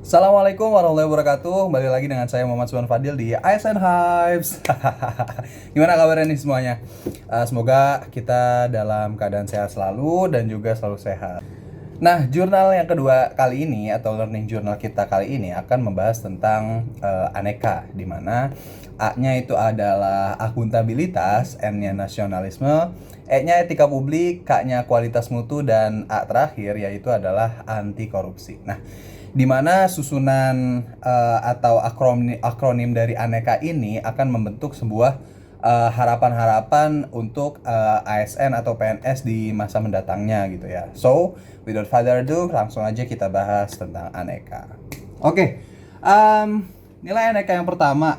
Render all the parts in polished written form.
Assalamualaikum warahmatullahi wabarakatuh. Kembali lagi dengan saya Muhammad Suwan Fadil di ASN Hypes. Gimana kabarnya nih semuanya? Semoga kita dalam keadaan sehat selalu dan juga selalu sehat. Nah, jurnal yang kedua kali ini atau learning journal kita kali ini akan membahas tentang aneka, di mana A-nya itu adalah akuntabilitas, N-nya nasionalisme, E-nya etika publik, K-nya kualitas mutu, dan A terakhir yaitu adalah anti korupsi. Nah, di mana susunan atau akronim dari aneka ini akan membentuk sebuah harapan-harapan untuk ASN atau PNS di masa mendatangnya gitu ya. So, without further ado, langsung aja kita bahas tentang aneka. Oke, nilai aneka yang pertama.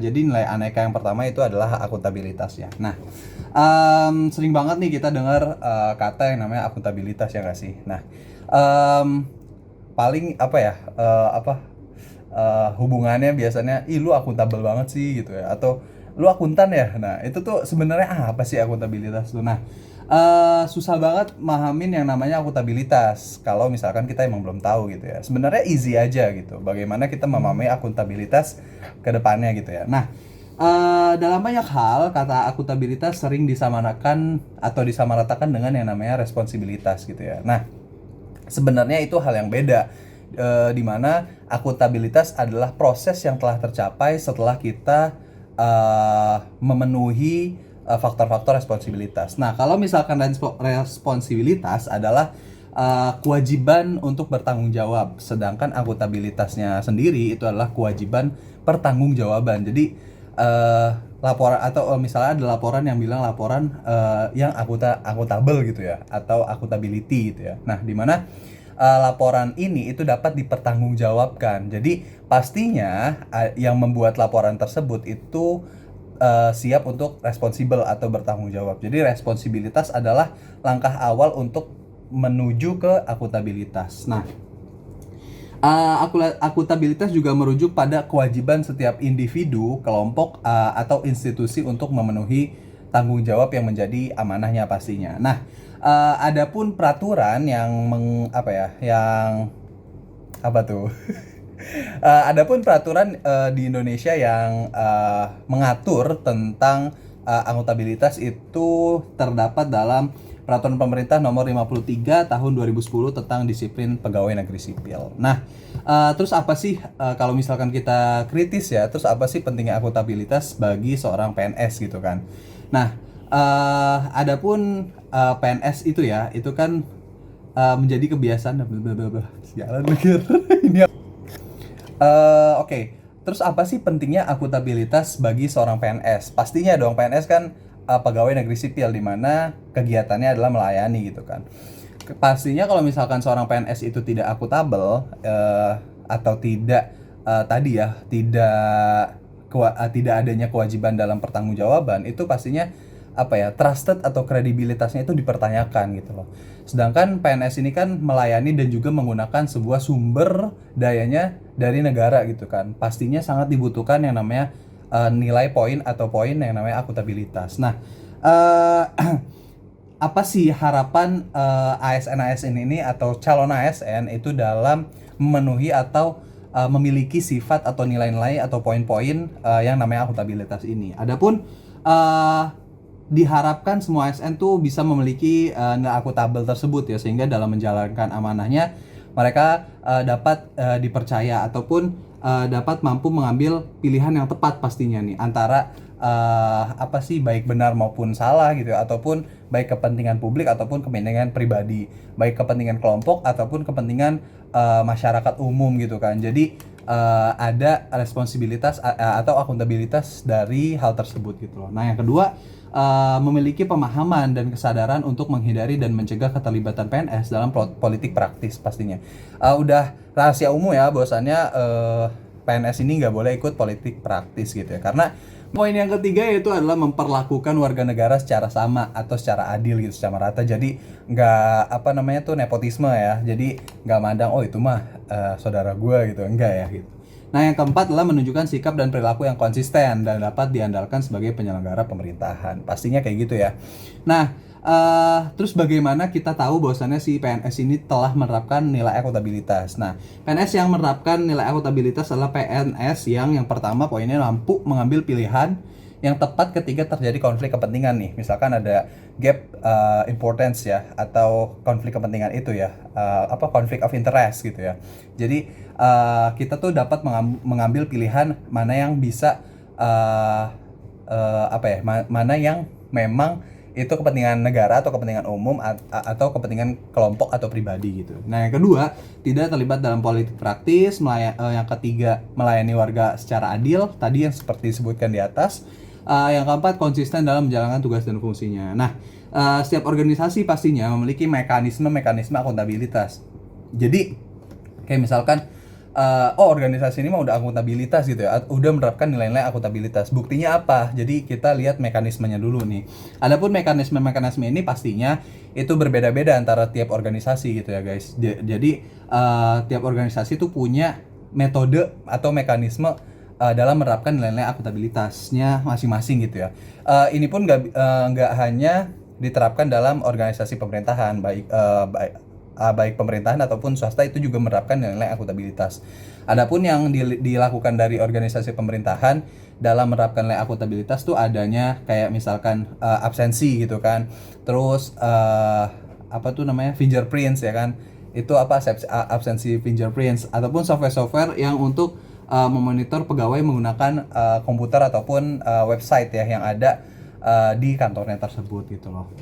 Jadi nilai aneka yang pertama itu adalah akuntabilitasnya. Nah, sering banget nih kita dengar kata yang namanya akuntabilitas, ya nggak sih? Nah, paling apa ya, hubungannya biasanya, lu akuntabel banget sih gitu ya, atau lu akuntan ya. Nah, itu tuh sebenarnya apa sih akuntabilitas tuh? Nah, susah banget mahamin yang namanya akuntabilitas kalau misalkan kita emang belum tahu gitu ya. Sebenarnya easy aja gitu, bagaimana kita memahami akuntabilitas ke depannya gitu ya. Nah, dalam banyak hal kata akuntabilitas sering disamaratakan dengan yang namanya responsibilitas gitu ya. Nah, sebenarnya itu hal yang beda, di mana akuntabilitas adalah proses yang telah tercapai setelah kita memenuhi faktor-faktor responsibilitas. Nah, kalau misalkan responsibilitas adalah kewajiban untuk bertanggung jawab, sedangkan akuntabilitasnya sendiri itu adalah kewajiban pertanggungjawaban. Jadi laporan atau misalnya ada laporan yang bilang laporan yang akuntabel gitu ya, atau accountability gitu ya. Nah, di mana laporan ini itu dapat dipertanggungjawabkan. Jadi pastinya yang membuat laporan tersebut itu siap untuk responsibel atau bertanggung jawab. Jadi responsibilitas adalah langkah awal untuk menuju ke akuntabilitas. Nah, akuntabilitas juga merujuk pada kewajiban setiap individu, kelompok, atau institusi untuk memenuhi tanggung jawab yang menjadi amanahnya pastinya. Nah, adapun peraturan yang adapun peraturan di Indonesia yang mengatur tentang akuntabilitas itu terdapat dalam Peraturan Pemerintah Nomor 53 Tahun 2010 tentang Disiplin Pegawai Negeri Sipil. Nah, terus apa sih kalau misalkan kita kritis ya, terus apa sih pentingnya akuntabilitas bagi seorang PNS gitu kan? Nah, adapun PNS itu ya, itu kan menjadi kebiasaan jalan ini. Oke. Terus apa sih pentingnya akuntabilitas bagi seorang PNS? Pastinya dong, PNS kan pegawai negeri sipil, di mana kegiatannya adalah melayani gitu kan. Pastinya kalau misalkan seorang PNS itu tidak akuntabel, atau tidak tidak adanya kewajiban dalam pertanggungjawaban, itu pastinya trusted atau kredibilitasnya itu dipertanyakan gitu loh. Sedangkan PNS ini kan melayani dan juga menggunakan sebuah sumber dayanya dari negara gitu kan. Pastinya sangat dibutuhkan yang namanya nilai poin atau poin yang namanya akuntabilitas. Nah, apa sih harapan ASN ini atau calon ASN itu dalam memenuhi atau memiliki sifat atau nilai-nilai atau poin-poin yang namanya akuntabilitas ini? Adapun diharapkan semua ASN tuh bisa memiliki nilai akuntabel tersebut ya, sehingga dalam menjalankan amanahnya mereka dapat dipercaya ataupun dapat mampu mengambil pilihan yang tepat pastinya nih, antara baik benar maupun salah gitu ya, ataupun baik kepentingan publik ataupun kepentingan pribadi, baik kepentingan kelompok ataupun kepentingan masyarakat umum gitu kan. Jadi ada responsibilitas atau akuntabilitas dari hal tersebut gitu loh. Nah, yang kedua, memiliki pemahaman dan kesadaran untuk menghindari dan mencegah keterlibatan PNS dalam politik praktis pastinya. Udah rahasia umum ya bahwasannya PNS ini nggak boleh ikut politik praktis gitu ya, karena poin yang ketiga yaitu adalah memperlakukan warga negara secara sama atau secara adil gitu, secara rata. Jadi nggak nepotisme ya, jadi nggak mandang itu mah saudara gue gitu, enggak ya gitu. Nah, yang keempat adalah menunjukkan sikap dan perilaku yang konsisten dan dapat diandalkan sebagai penyelenggara pemerintahan. Pastinya kayak gitu ya. Nah, terus bagaimana kita tahu bahwasannya si PNS ini telah menerapkan nilai akuntabilitas? Nah, PNS yang menerapkan nilai akuntabilitas adalah PNS yang pertama poinnya mampu mengambil pilihan yang tepat ketika terjadi konflik kepentingan nih. Misalkan ada gap importance ya, atau konflik kepentingan itu ya, conflict of interest gitu ya. Jadi kita tuh dapat mengambil pilihan mana yang bisa mana yang memang itu kepentingan negara atau kepentingan umum atau kepentingan kelompok atau pribadi gitu. Nah, yang kedua, tidak terlibat dalam politik praktis. Yang ketiga, melayani warga secara adil, tadi yang seperti disebutkan di atas. Yang keempat, konsisten dalam menjalankan tugas dan fungsinya. Nah, setiap organisasi pastinya memiliki mekanisme akuntabilitas. Jadi, kayak misalkan, organisasi ini mah udah akuntabilitas gitu ya, udah menerapkan nilai-nilai akuntabilitas. Buktinya apa? Jadi kita lihat mekanismenya dulu nih. Adapun mekanisme ini pastinya itu berbeda-beda antara tiap organisasi gitu ya guys. Jadi tiap organisasi itu punya metode atau mekanisme dalam menerapkan nilai-nilai akuntabilitasnya masing-masing gitu ya. Ini pun nggak hanya diterapkan dalam organisasi pemerintahan, baik pemerintahan ataupun swasta itu juga menerapkan nilai akuntabilitas. Adapun yang dilakukan dari organisasi pemerintahan dalam menerapkan nilai akuntabilitas tuh adanya kayak misalkan absensi gitu kan. Terus fingerprints ya kan. Itu absensi fingerprints ataupun software yang untuk memonitor pegawai menggunakan komputer ataupun website ya yang ada di kantornya tersebut gitu loh.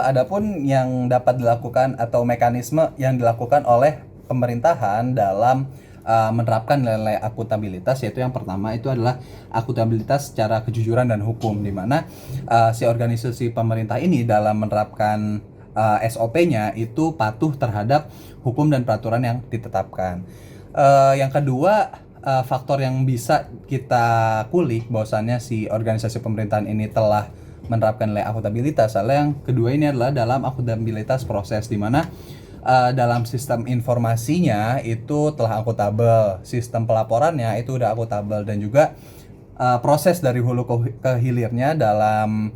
Adapun yang dapat dilakukan atau mekanisme yang dilakukan oleh pemerintahan dalam menerapkan nilai akuntabilitas, yaitu yang pertama itu adalah akuntabilitas secara kejujuran dan hukum, di mana si organisasi pemerintah ini dalam menerapkan SOP-nya itu patuh terhadap hukum dan peraturan yang ditetapkan. Yang kedua, faktor yang bisa kita kulik bahwasannya si organisasi pemerintahan ini telah menerapkan nilai akuntabilitas. Yang kedua ini adalah dalam akuntabilitas proses, di mana dalam sistem informasinya itu telah akuntabel, sistem pelaporannya itu udah akuntabel, dan juga proses dari hulu ke hilirnya dalam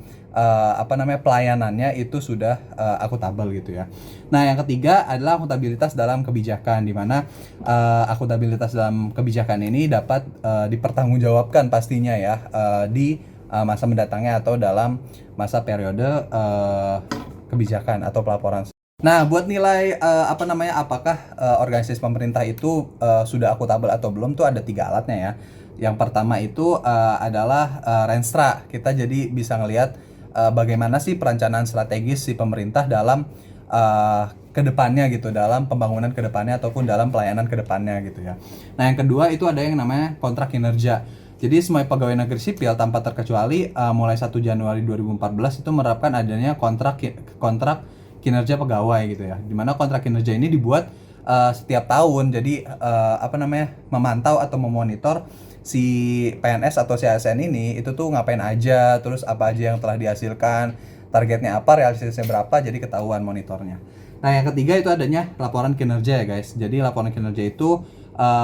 pelayanannya itu sudah akuntabel gitu ya. Nah, yang ketiga adalah akuntabilitas dalam kebijakan, di mana akuntabilitas dalam kebijakan ini dapat dipertanggungjawabkan pastinya ya di masa mendatangnya atau dalam masa periode kebijakan atau pelaporan. Nah, buat nilai apakah organisasi pemerintah itu sudah akuntabel atau belum tuh ada 3 alatnya ya. Yang pertama itu adalah Renstra. Kita jadi bisa ngelihat bagaimana sih perencanaan strategis si pemerintah dalam kedepannya gitu, dalam pembangunan kedepannya ataupun dalam pelayanan kedepannya gitu ya. Nah, yang kedua itu ada yang namanya kontrak kinerja. Jadi semua pegawai negeri sipil tanpa terkecuali mulai 1 Januari 2014 itu menerapkan adanya kontrak kinerja pegawai gitu ya. Dimana kontrak kinerja ini dibuat setiap tahun. Jadi memantau atau memonitor si PNS atau si ASN ini itu tuh ngapain aja, terus apa aja yang telah dihasilkan, targetnya apa, realisasinya berapa, jadi ketahuan monitornya. Nah, yang ketiga itu adanya laporan kinerja ya guys. Jadi laporan kinerja itu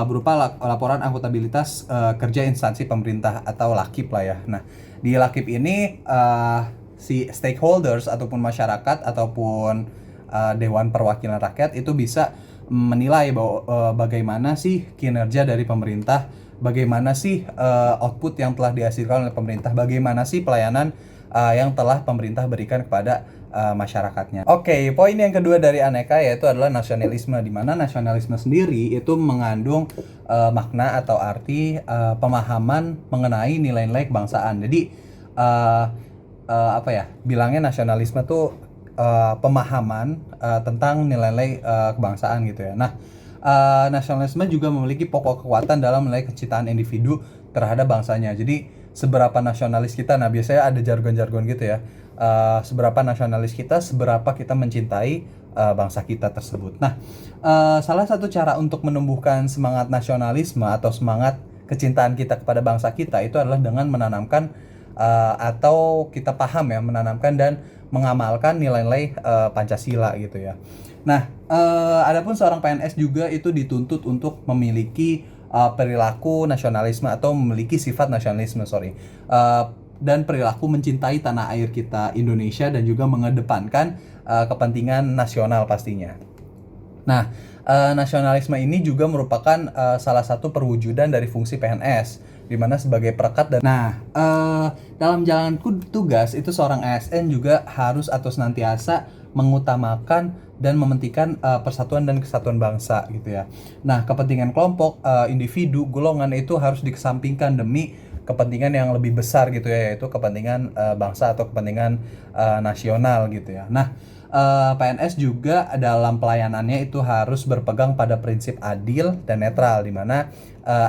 berupa laporan akuntabilitas kerja instansi pemerintah atau LAKIP lah ya. Nah, di LAKIP ini si stakeholders ataupun masyarakat ataupun Dewan Perwakilan Rakyat itu bisa menilai bahwa bagaimana sih kinerja dari pemerintah, bagaimana sih output yang telah dihasilkan oleh pemerintah, bagaimana sih pelayanan yang telah pemerintah berikan kepada masyarakatnya. Oke, poin yang kedua dari aneka yaitu adalah nasionalisme, di mana nasionalisme sendiri itu mengandung makna atau arti pemahaman mengenai nilai-nilai kebangsaan. Jadi bilangnya nasionalisme tuh pemahaman tentang nilai-nilai kebangsaan gitu ya. Nah, nasionalisme juga memiliki pokok kekuatan dalam nilai kecintaan individu terhadap bangsanya. Jadi seberapa nasionalis kita, nah biasanya ada jargon-jargon gitu ya. Seberapa nasionalis kita, seberapa kita mencintai bangsa kita tersebut. Nah, salah satu cara untuk menumbuhkan semangat nasionalisme atau semangat kecintaan kita kepada bangsa kita itu adalah dengan menanamkan atau kita paham ya, menanamkan dan mengamalkan nilai-nilai Pancasila gitu ya. Nah, adapun seorang PNS juga itu dituntut untuk memiliki perilaku nasionalisme atau memiliki sifat nasionalisme, dan perilaku mencintai tanah air kita Indonesia dan juga mengedepankan kepentingan nasional pastinya. Nah, nasionalisme ini juga merupakan salah satu perwujudan dari fungsi PNS, di mana sebagai perekat dan dalam jalankan tugas itu seorang ASN juga harus atau senantiasa mengutamakan dan mementingkan persatuan dan kesatuan bangsa gitu ya. Nah, kepentingan kelompok, individu, golongan itu harus dikesampingkan demi kepentingan yang lebih besar gitu ya, yaitu kepentingan bangsa atau kepentingan nasional gitu ya. Nah, PNS juga dalam pelayanannya itu harus berpegang pada prinsip adil dan netral, di mana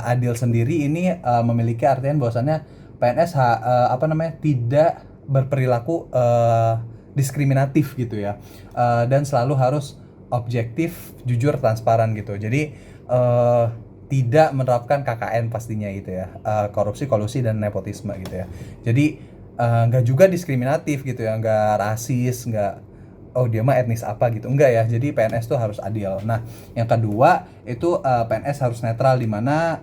adil sendiri ini memiliki artian bahwasannya PNS tidak berperilaku diskriminatif gitu ya, dan selalu harus objektif, jujur, transparan gitu. Jadi tidak menerapkan KKN pastinya gitu ya, korupsi, kolusi, dan nepotisme gitu ya. Jadi nggak juga diskriminatif gitu ya, nggak rasis, nggak oh dia mah etnis apa gitu, enggak ya. Jadi PNS tuh harus adil. Nah, yang kedua itu PNS harus netral, di mana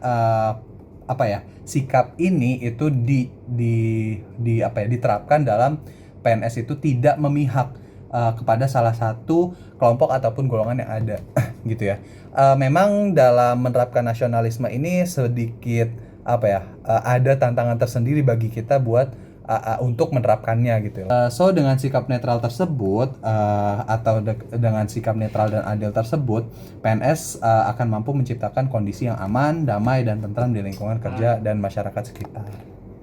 sikap ini itu diterapkan dalam PNS itu tidak memihak kepada salah satu kelompok ataupun golongan yang ada gitu ya. Memang dalam menerapkan nasionalisme ini sedikit ada tantangan tersendiri bagi kita buat untuk menerapkannya gitu. So dengan sikap netral tersebut dengan sikap netral dan adil tersebut, PNS akan mampu menciptakan kondisi yang aman, damai, dan tentram di lingkungan kerja dan masyarakat sekitar.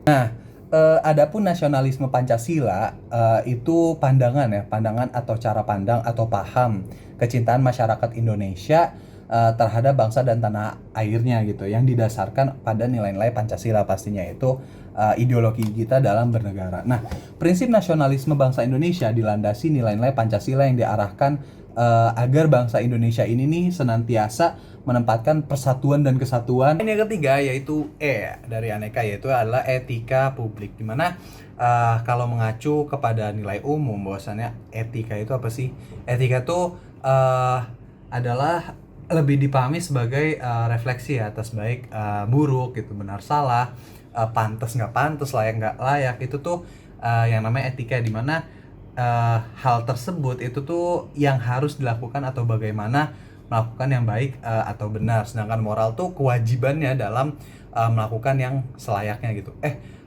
Nah, adapun nasionalisme Pancasila itu pandangan atau cara pandang atau paham kecintaan masyarakat Indonesia terhadap bangsa dan tanah airnya gitu, yang didasarkan pada nilai-nilai Pancasila pastinya, itu ideologi kita dalam bernegara. Nah, prinsip nasionalisme bangsa Indonesia dilandasi nilai-nilai Pancasila yang diarahkan agar bangsa Indonesia ini nih senantiasa menempatkan persatuan dan kesatuan. Yang ketiga yaitu E dari aneka, yaitu adalah etika publik, dimana kalau mengacu kepada nilai umum bahwasannya etika itu apa sih? Etika itu adalah lebih dipahami sebagai refleksi atas baik buruk gitu, benar salah, pantas nggak pantas, layak nggak layak. Itu tuh yang namanya etika, di mana hal tersebut itu tuh yang harus dilakukan atau bagaimana melakukan yang baik atau benar. Sedangkan moral tuh kewajibannya dalam melakukan yang selayaknya gitu.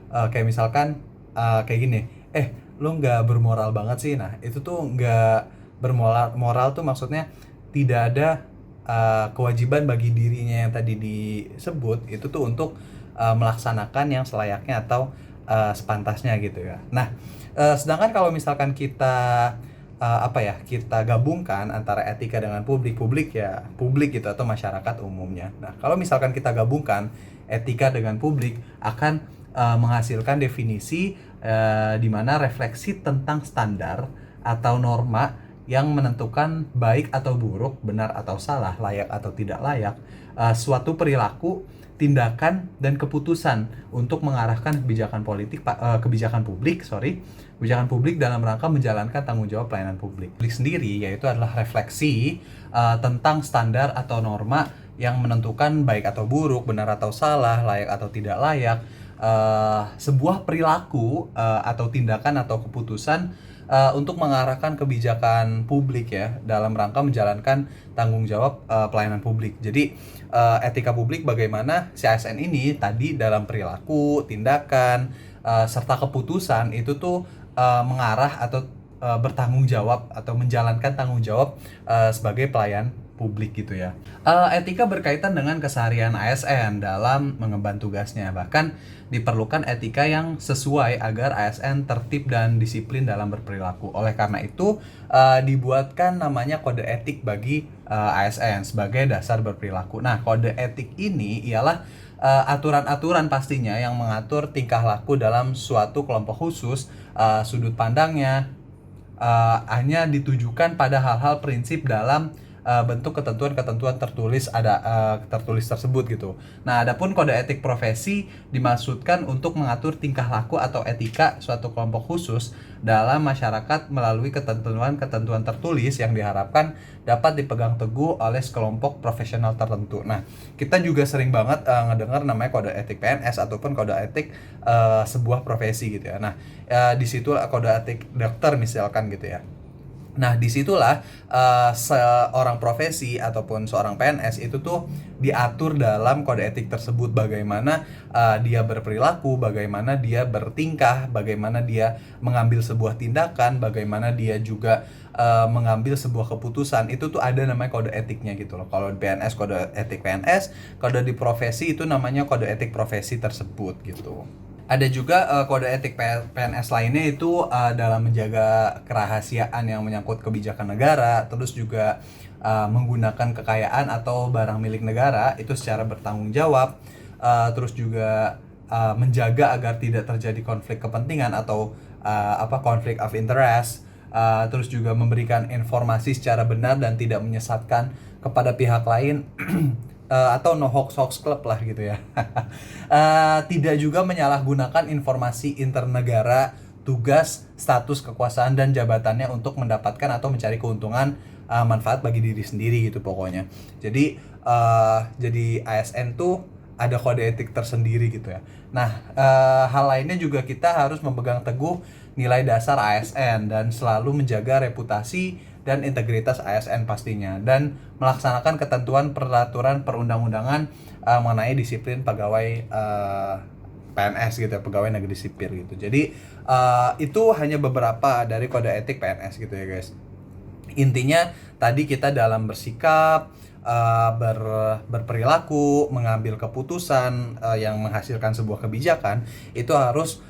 Kayak misalkan kayak gini, lu nggak bermoral banget sih. Nah, itu tuh nggak bermoral. Moral tuh maksudnya tidak ada kewajiban bagi dirinya yang tadi disebut itu tuh untuk melaksanakan yang selayaknya atau sepantasnya gitu ya. Nah, sedangkan kalau misalkan kita kita gabungkan antara etika dengan publik gitu, atau masyarakat umumnya. Nah, kalau misalkan kita gabungkan etika dengan publik, akan menghasilkan definisi di mana refleksi tentang standar atau norma yang menentukan baik atau buruk, benar atau salah, layak atau tidak layak, suatu perilaku, tindakan, dan keputusan untuk mengarahkan kebijakan publik dalam rangka menjalankan tanggung jawab pelayanan publik. Publik sendiri yaitu adalah refleksi tentang standar atau norma yang menentukan baik atau buruk, benar atau salah, layak atau tidak layak, sebuah perilaku atau tindakan atau keputusan untuk mengarahkan kebijakan publik ya, dalam rangka menjalankan tanggung jawab pelayanan publik. Jadi etika publik bagaimana si ASN ini tadi dalam perilaku, tindakan, serta keputusan itu tuh mengarah atau bertanggung jawab atau menjalankan tanggung jawab sebagai pelayan publik gitu ya. Etika berkaitan dengan keseharian ASN dalam mengemban tugasnya. Bahkan diperlukan etika yang sesuai agar ASN tertib dan disiplin dalam berperilaku. Oleh karena itu dibuatkan namanya kode etik bagi ASN sebagai dasar berperilaku. Nah, kode etik ini ialah aturan-aturan pastinya yang mengatur tingkah laku dalam suatu kelompok khusus. Sudut pandangnya hanya ditujukan pada hal-hal prinsip dalam bentuk ketentuan-ketentuan tertulis tersebut gitu. Nah, adapun kode etik profesi dimaksudkan untuk mengatur tingkah laku atau etika suatu kelompok khusus dalam masyarakat melalui ketentuan-ketentuan tertulis yang diharapkan dapat dipegang teguh oleh sekelompok profesional tertentu. Nah, kita juga sering banget ngedengar namanya kode etik PNS ataupun kode etik sebuah profesi gitu ya. Nah, di situ kode etik dokter misalkan gitu ya. Nah, disitulah seorang profesi ataupun seorang PNS itu tuh diatur dalam kode etik tersebut, bagaimana dia berperilaku, bagaimana dia bertingkah, bagaimana dia mengambil sebuah tindakan, bagaimana dia juga mengambil sebuah keputusan. Itu tuh ada namanya kode etiknya gitu loh. Kalau di PNS kode etik PNS, kode di profesi itu namanya kode etik profesi tersebut gitu. Ada juga kode etik PNS lainnya itu dalam menjaga kerahasiaan yang menyangkut kebijakan negara, terus juga menggunakan kekayaan atau barang milik negara itu secara bertanggung jawab, terus juga menjaga agar tidak terjadi konflik kepentingan atau konflik of interest, terus juga memberikan informasi secara benar dan tidak menyesatkan kepada pihak lain. Atau no hoax club lah gitu ya. Tidak juga menyalahgunakan informasi internegara, tugas, status kekuasaan dan jabatannya untuk mendapatkan atau mencari keuntungan manfaat bagi diri sendiri gitu pokoknya. Jadi ASN tuh ada kode etik tersendiri gitu ya. Nah, hal lainnya juga kita harus memegang teguh nilai dasar ASN dan selalu menjaga reputasi dan integritas ASN pastinya, dan melaksanakan ketentuan peraturan perundang-undangan mengenai disiplin pegawai PNS gitu ya, pegawai negeri sipil gitu. Jadi itu hanya beberapa dari kode etik PNS gitu ya guys. Intinya tadi kita dalam bersikap, berperilaku, mengambil keputusan yang menghasilkan sebuah kebijakan itu harus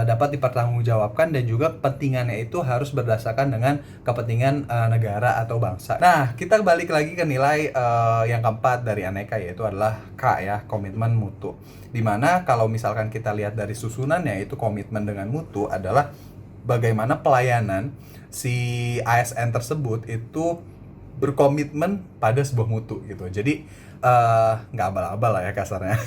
dapat dipertanggungjawabkan, dan juga kepentingannya itu harus berdasarkan dengan kepentingan negara atau bangsa. Nah, kita balik lagi ke nilai yang keempat dari aneka, yaitu adalah K ya, komitmen mutu. Dimana kalau misalkan kita lihat dari susunannya, itu komitmen dengan mutu adalah bagaimana pelayanan si ASN tersebut itu berkomitmen pada sebuah mutu gitu. Jadi nggak abal-abal lah ya kasarnya.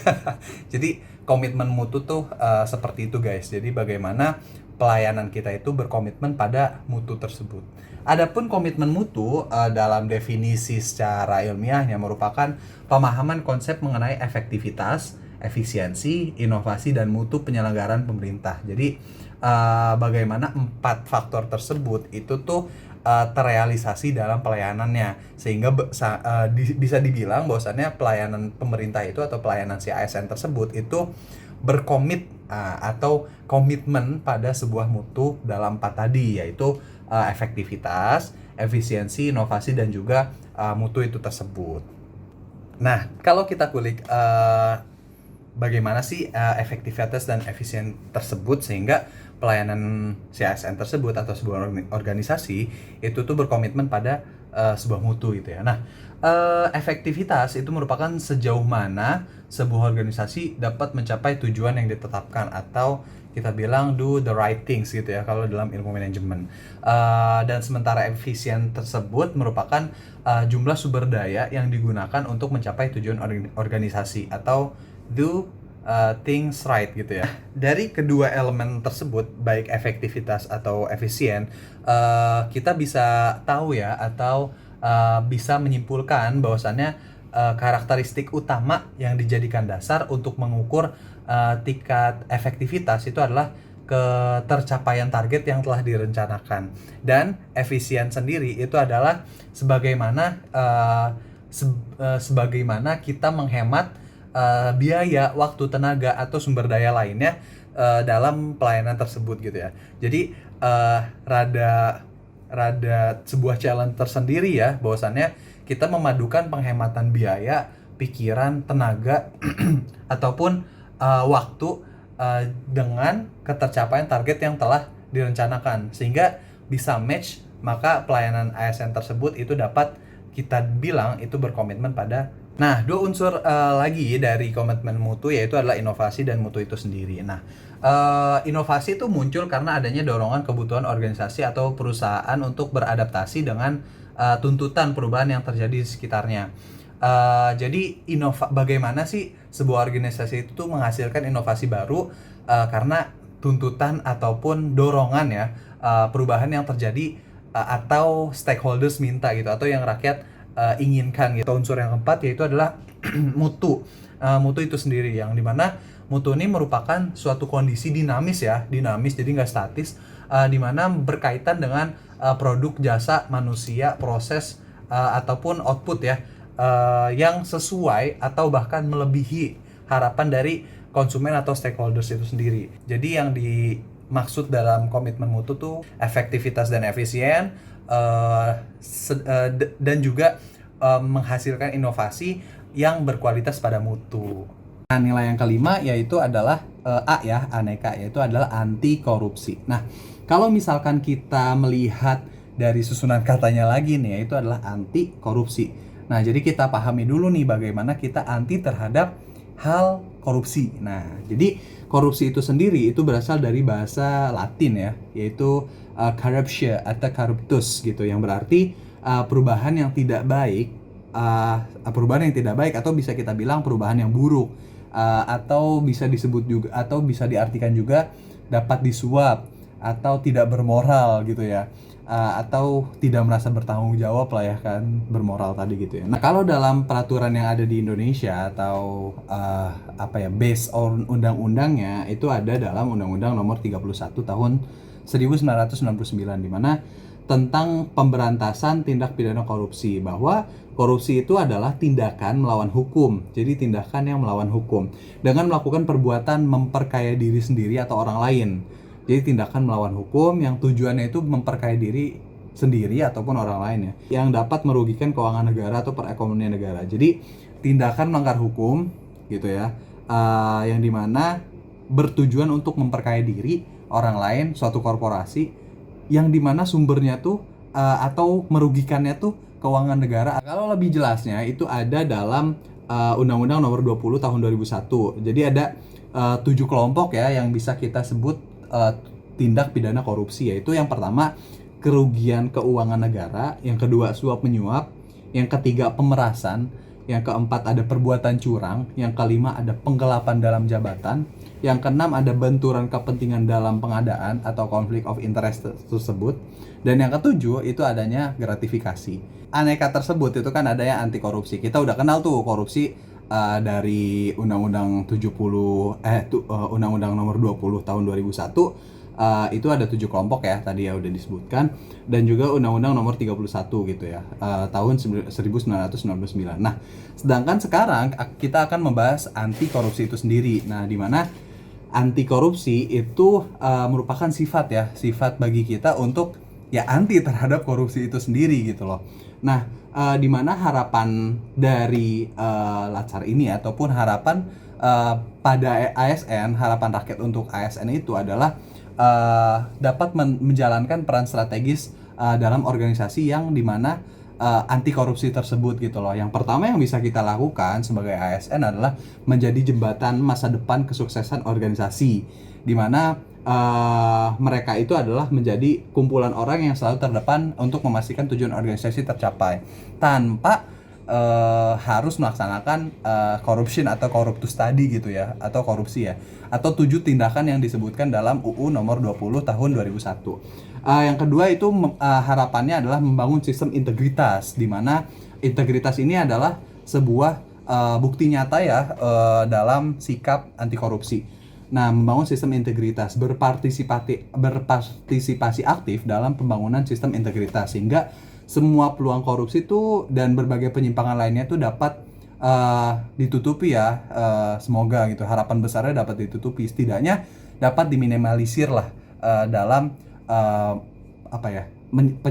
Jadi komitmen mutu tuh seperti itu guys. Jadi bagaimana pelayanan kita itu berkomitmen pada mutu tersebut. Adapun komitmen mutu dalam definisi secara ilmiahnya merupakan pemahaman konsep mengenai efektivitas, efisiensi, inovasi, dan mutu penyelenggaraan pemerintah. Jadi bagaimana 4 faktor tersebut itu tuh terrealisasi dalam pelayanannya, sehingga bisa dibilang bahwasannya pelayanan pemerintah itu atau pelayanan si ASN tersebut itu berkomit atau komitmen pada sebuah mutu dalam 4 tadi, yaitu efektivitas, efisiensi, inovasi, dan juga mutu itu tersebut. Nah, kalau kita kulik bagaimana sih efektivitas dan efisien tersebut sehingga pelayanan CSN tersebut atau sebuah organisasi itu tuh berkomitmen pada sebuah mutu gitu ya. Nah, efektivitas itu merupakan sejauh mana sebuah organisasi dapat mencapai tujuan yang ditetapkan, atau kita bilang do the right things gitu ya kalau dalam ilmu manajemen. Dan sementara efisien tersebut merupakan jumlah sumber daya yang digunakan untuk mencapai tujuan organisasi, atau do things right gitu ya. Dari kedua elemen tersebut, baik efektivitas atau efisien, kita bisa tahu ya, atau bisa menyimpulkan bahwasannya karakteristik utama yang dijadikan dasar untuk mengukur tingkat efektivitas itu adalah ketercapaian target yang telah direncanakan, dan efisien sendiri itu adalah sebagaimana sebagaimana kita menghemat biaya, waktu, tenaga, atau sumber daya lainnya dalam pelayanan tersebut gitu ya. Jadi rada sebuah challenge tersendiri ya, bahwasannya kita memadukan penghematan biaya, pikiran, tenaga ataupun waktu dengan ketercapaian target yang telah direncanakan, sehingga bisa match, maka pelayanan ASN tersebut itu dapat kita bilang itu berkomitmen pada. Nah, 2 unsur lagi dari komitmen mutu yaitu adalah inovasi dan mutu itu sendiri. Nah, inovasi itu muncul karena adanya dorongan kebutuhan organisasi atau perusahaan untuk beradaptasi dengan tuntutan perubahan yang terjadi di sekitarnya. Jadi bagaimana sih sebuah organisasi itu tuh menghasilkan inovasi baru karena tuntutan ataupun dorongan ya, perubahan yang terjadi atau stakeholders minta gitu, atau yang rakyat inginkan gitu. Unsur yang keempat yaitu adalah mutu. Mutu itu sendiri, yang dimana mutu ini merupakan suatu kondisi dinamis ya, dinamis jadi nggak statis, dimana berkaitan dengan produk, jasa, manusia, proses ataupun output ya, yang sesuai atau bahkan melebihi harapan dari konsumen atau stakeholders itu sendiri. Jadi yang dimaksud dalam komitmen mutu tuh efektivitas dan efisien, dan juga menghasilkan inovasi yang berkualitas pada mutu. Nah, nilai yang kelima yaitu adalah A ya, aneka, yaitu adalah anti korupsi. Nah, kalau misalkan kita melihat dari susunan katanya lagi nih, yaitu adalah anti korupsi. Nah, jadi kita pahami dulu nih bagaimana kita anti terhadap hal korupsi. Nah, jadi korupsi itu sendiri itu berasal dari bahasa Latin ya, yaitu corruptio atau corruptus gitu, yang berarti perubahan yang tidak baik, perubahan yang tidak baik, atau bisa kita bilang perubahan yang buruk, atau bisa disebut juga, atau bisa diartikan juga dapat disuap atau tidak bermoral gitu ya, atau tidak merasa bertanggung jawab lah ya kan, bermoral tadi gitu ya. Nah, kalau dalam peraturan yang ada di Indonesia atau based on undang-undangnya, itu ada dalam Undang-Undang Nomor 31 Tahun 1999, di mana tentang pemberantasan tindak pidana korupsi, bahwa korupsi itu adalah tindakan melawan hukum. Jadi tindakan yang melawan hukum dengan melakukan perbuatan memperkaya diri sendiri atau orang lain. Jadi tindakan melawan hukum yang tujuannya itu memperkaya diri sendiri ataupun orang lain ya, yang dapat merugikan keuangan negara atau perekonomian negara. Jadi tindakan melanggar hukum gitu ya, yang dimana bertujuan untuk memperkaya diri orang lain, suatu korporasi, yang dimana sumbernya tuh atau merugikannya tuh keuangan negara. Kalau lebih jelasnya itu ada dalam Undang-Undang Nomor 20 Tahun 2001. Jadi ada 7 kelompok ya yang bisa kita sebut tindak pidana korupsi, yaitu yang pertama kerugian keuangan negara, yang kedua suap menyuap, yang ketiga pemerasan, yang keempat ada perbuatan curang, yang kelima ada penggelapan dalam jabatan, yang keenam ada benturan kepentingan dalam pengadaan atau konflik of interest tersebut, dan yang ketujuh itu adanya gratifikasi. Aneka tersebut itu kan ada yang anti korupsi. Kita udah kenal tuh korupsi dari Undang-Undang Undang-Undang Nomor 20 Tahun 2001. Itu ada 7 kelompok ya, tadi ya udah disebutkan, dan juga Undang-Undang Nomor 31 gitu ya, tahun 1999. Nah, sedangkan sekarang kita akan membahas anti korupsi itu sendiri. Nah, di mana anti korupsi itu merupakan sifat bagi kita untuk ya anti terhadap korupsi itu sendiri gitu loh. Nah, di mana harapan dari Latsar ini ataupun harapan pada ASN, harapan rakyat untuk ASN itu adalah dapat menjalankan peran strategis dalam organisasi yang dimana anti korupsi tersebut gitu loh. Yang pertama yang bisa kita lakukan sebagai ASN adalah menjadi jembatan masa depan kesuksesan organisasi, dimana mereka itu adalah menjadi kumpulan orang yang selalu terdepan untuk memastikan tujuan organisasi tercapai tanpa harus melaksanakan corruption atau corruptus tadi gitu ya, atau korupsi ya, atau 7 tindakan yang disebutkan dalam UU Nomor 20 Tahun 2001. Yang kedua itu harapannya adalah membangun sistem integritas, di mana integritas ini adalah sebuah bukti nyata ya dalam sikap anti korupsi. Nah, membangun sistem integritas, berpartisipasi aktif dalam pembangunan sistem integritas, sehingga semua peluang korupsi itu dan berbagai penyimpangan lainnya itu dapat ditutupi ya, semoga gitu, harapan besarnya dapat ditutupi, setidaknya dapat diminimalisir lah dalam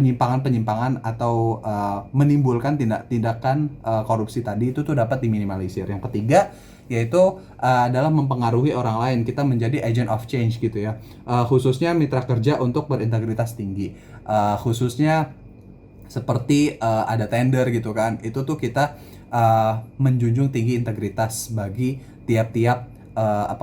penyimpangan atau menimbulkan tindakan korupsi tadi itu tuh dapat diminimalisir. Yang ketiga yaitu adalah mempengaruhi orang lain, kita menjadi agent of change gitu ya, khususnya mitra kerja untuk berintegritas tinggi, khususnya seperti ada tender gitu kan, itu tuh kita menjunjung tinggi integritas bagi tiap-tiap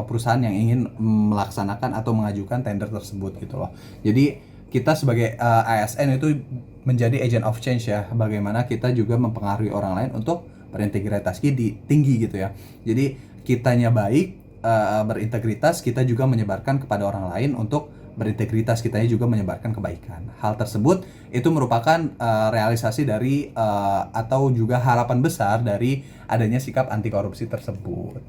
perusahaan yang ingin melaksanakan atau mengajukan tender tersebut gitu loh. Jadi kita sebagai ASN itu menjadi agent of change ya, bagaimana kita juga mempengaruhi orang lain untuk berintegritas tinggi gitu ya. Jadi kitanya baik, berintegritas, kita juga menyebarkan kepada orang lain untuk berintegritas, kitanya juga menyebarkan kebaikan. Hal tersebut itu merupakan realisasi dari atau juga harapan besar dari adanya sikap anti korupsi tersebut.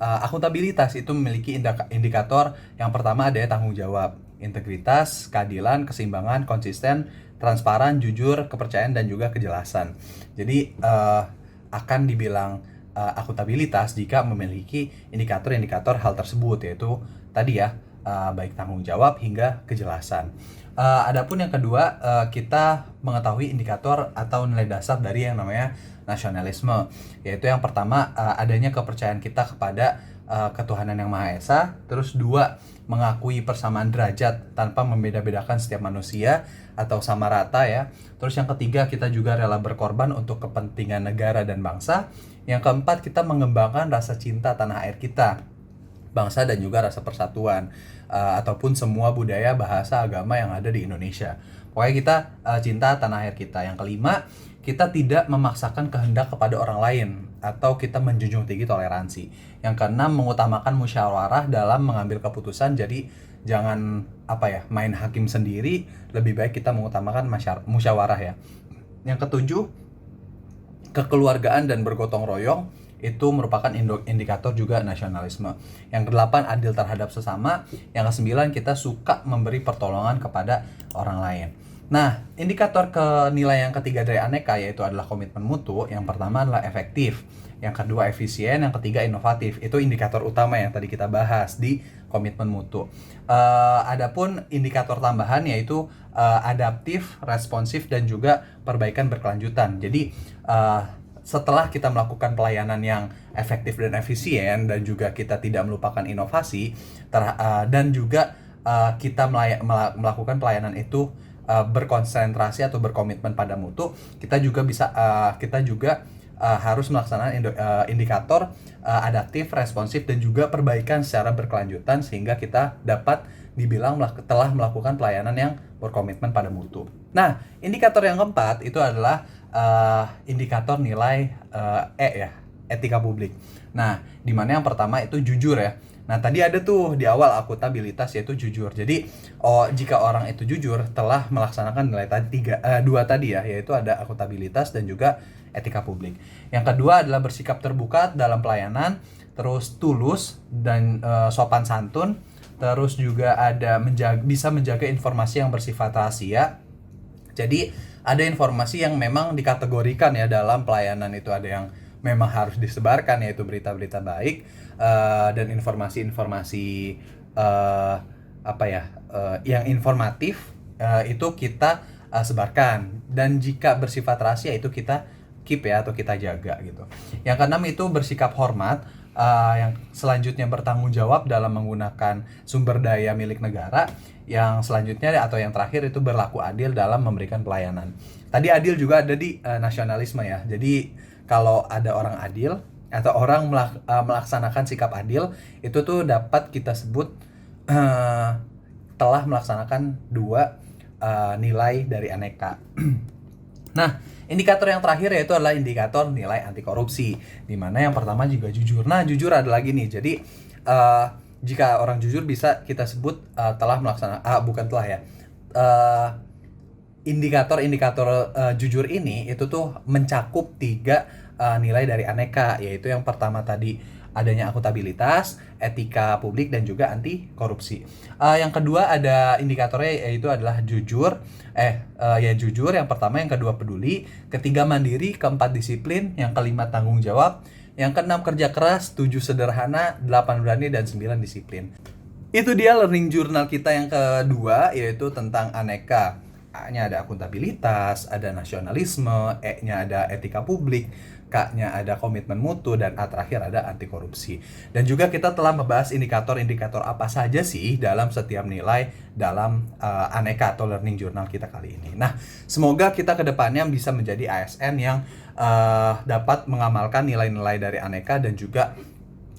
Akuntabilitas itu memiliki indikator yang pertama ada tanggung jawab, integritas, keadilan, keseimbangan, konsisten, transparan, jujur, kepercayaan, dan juga kejelasan. Jadi akan dibilang akuntabilitas jika memiliki indikator-indikator hal tersebut, yaitu tadi ya, baik tanggung jawab hingga kejelasan. Adapun yang kedua, kita mengetahui indikator atau nilai dasar dari yang namanya nasionalisme, yaitu yang pertama adanya kepercayaan kita kepada ketuhanan yang Maha Esa. Terus dua, mengakui persamaan derajat tanpa membeda-bedakan setiap manusia atau sama rata ya. Terus yang ketiga, kita juga rela berkorban untuk kepentingan negara dan bangsa. Yang keempat, kita mengembangkan rasa cinta tanah air kita, bangsa, dan juga rasa persatuan, ataupun semua budaya, bahasa, agama yang ada di Indonesia. Pokoknya kita cinta tanah air kita. Yang kelima, kita tidak memaksakan kehendak kepada orang lain atau kita menjunjung tinggi toleransi. Yang keenam, mengutamakan musyawarah dalam mengambil keputusan. Jadi jangan main hakim sendiri, lebih baik kita mengutamakan musyawarah ya. Yang ketujuh, kekeluargaan dan bergotong royong itu merupakan indikator juga nasionalisme. Yang kedelapan, adil terhadap sesama. Yang kesembilan, kita suka memberi pertolongan kepada orang lain. Nah, indikator nilai yang ketiga dari Aneka yaitu adalah komitmen mutu. Yang pertama adalah efektif, yang kedua efisien, yang ketiga inovatif. Itu indikator utama yang tadi kita bahas di komitmen mutu. Adapun indikator tambahan yaitu adaptif, responsif, dan juga perbaikan berkelanjutan. Jadi setelah kita melakukan pelayanan yang efektif dan efisien, dan juga kita tidak melupakan inovasi, dan juga kita melakukan pelayanan itu berkonsentrasi atau berkomitmen pada mutu, kita juga harus melaksanakan indikator adaptif, responsif, dan juga perbaikan secara berkelanjutan, sehingga kita dapat dibilang telah melakukan pelayanan yang berkomitmen pada mutu. Nah, indikator yang keempat itu adalah indikator nilai etika publik. Nah, di mana yang pertama itu jujur ya. Nah, tadi ada tuh di awal akuntabilitas yaitu jujur. Jadi, jika orang itu jujur telah melaksanakan nilai dua tadi ya, yaitu ada akuntabilitas dan juga etika publik. Yang kedua adalah bersikap terbuka dalam pelayanan, terus tulus dan sopan santun, terus juga ada bisa menjaga informasi yang bersifat rahasia. Jadi, ada informasi yang memang dikategorikan ya dalam pelayanan, itu ada yang memang harus disebarkan, yaitu berita-berita baik, dan informasi-informasi yang informatif itu kita sebarkan, dan jika bersifat rahasia itu kita keep ya, atau kita jaga gitu. Yang keenam itu bersikap hormat, yang selanjutnya bertanggung jawab dalam menggunakan sumber daya milik negara. Yang selanjutnya atau yang terakhir itu berlaku adil dalam memberikan pelayanan. Tadi adil juga ada di nasionalisme ya. Jadi kalau ada orang adil atau orang melaksanakan sikap adil, itu tuh dapat kita sebut telah melaksanakan dua nilai dari Aneka. Nah, indikator yang terakhir yaitu adalah indikator nilai anti korupsi, di mana yang pertama juga jujur. Nah, jujur ada lagi nih. Jadi jika orang jujur bisa kita sebut telah melaksanakan indikator-indikator jujur ini itu tuh mencakup tiga nilai dari Aneka, yaitu yang pertama tadi adanya akuntabilitas, etika publik, dan juga anti korupsi. Yang kedua ada indikatornya yaitu adalah jujur, jujur yang pertama, yang kedua peduli, ketiga mandiri, keempat disiplin, yang kelima tanggung jawab, yang keenam kerja keras, 7 sederhana, 8 berani, dan 9 disiplin. Itu dia learning journal kita yang kedua, yaitu tentang Aneka. A-nya ada akuntabilitas, ada nasionalisme, E-nya ada etika publik, K-nya ada komitmen mutu, dan A terakhir ada anti korupsi. Dan juga kita telah membahas indikator-indikator apa saja sih dalam setiap nilai dalam Aneka atau learning journal kita kali ini. Nah, semoga kita ke depannya bisa menjadi ASN yang dapat mengamalkan nilai-nilai dari Aneka, dan juga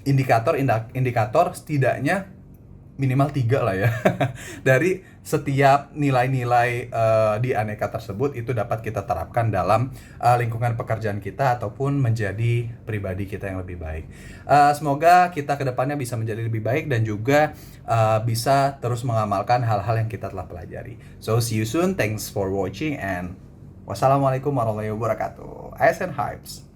indikator setidaknya minimal 3 lah ya dari setiap nilai-nilai di Aneka tersebut itu dapat kita terapkan dalam lingkungan pekerjaan kita ataupun menjadi pribadi kita yang lebih baik. Semoga kita kedepannya bisa menjadi lebih baik dan juga bisa terus mengamalkan hal-hal yang kita telah pelajari. So see you soon, thanks for watching and wassalamualaikum warahmatullahi wabarakatuh. ASN Hypes.